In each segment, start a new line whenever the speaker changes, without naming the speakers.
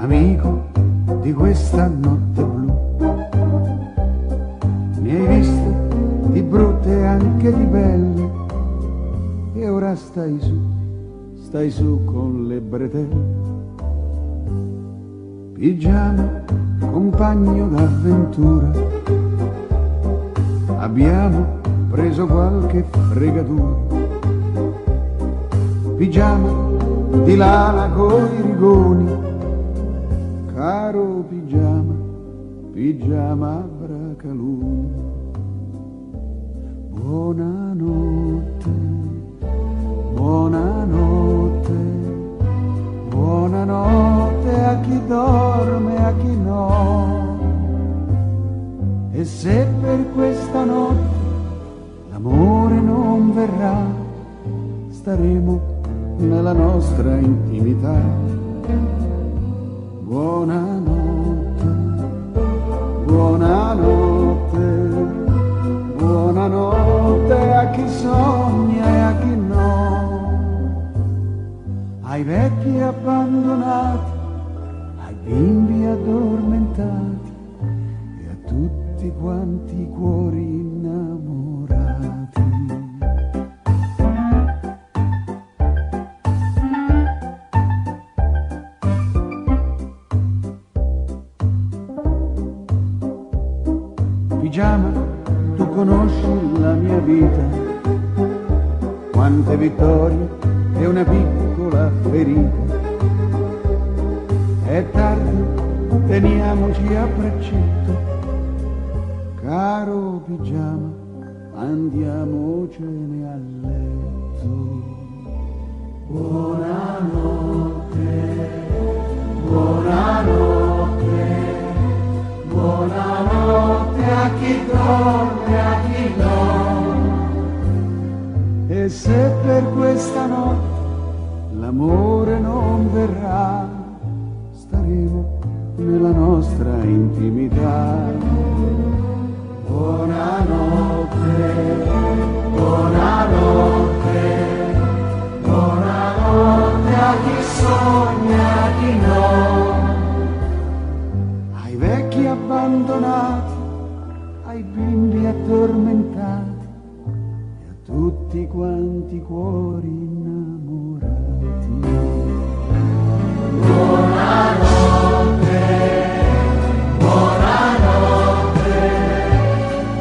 amico di questa notte blu. Ne hai viste di brutte e anche di belle, e ora stai su con le bretelle. Pigiama, compagno d'avventura, abbiamo preso qualche fregatura. Pigiama di lana coi rigoni, caro pigiama, pigiama bracaluni. Buonanotte, buonanotte, buonanotte a chi dorme e a chi no. E se per questa notte l'amore non verrà, staremo nella nostra intimità. Buonanotte, buonanotte, buonanotte a chi sogna e a chi no, ai vecchi abbandonati, ai bimbi addormentati e a tutti quanti i cuori innamorati. Pigiama, tu conosci la mia vita, quante vittorie e una piccola ferita. È tardi, teniamoci a braccetto, caro pigiama, andiamocene a letto. Buonanotte, buonanotte, buonanotte a chi dorme e a chi no. E se per questa notte l'amore non verrà, staremo nella nostra intimità. Buonanotte, buonanotte, buonanotte a chi sogna e a chi no, ai vecchi abbandonati, ai bimbi addormentati e a tutti quanti i cuori innamorati. Buonanotte, buonanotte,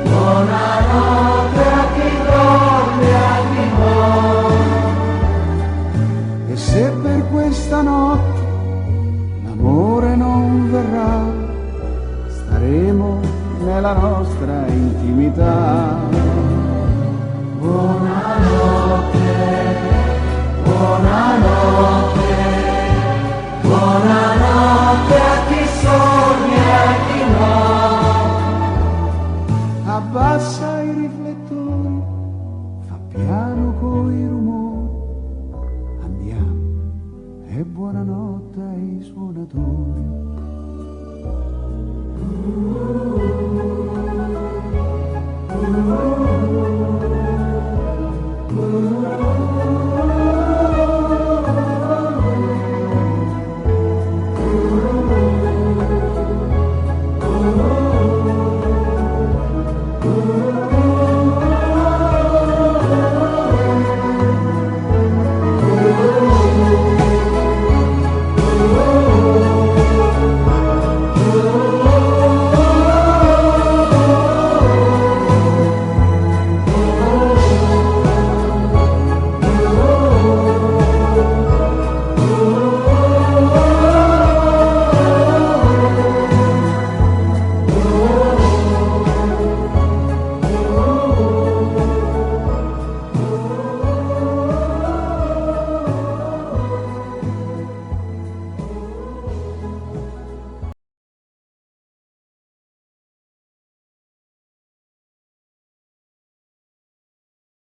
buonanotte a chi dorme e a chi no. E se per questa notte l'amore non verrà, staremo nella nostra intimità. Buonanotte, buonanotte, buonanotte a chi sogna e a chi no. Abbassa i riflettori, fa piano coi rumori, andiamo, e buonanotte ai suonatori. Oh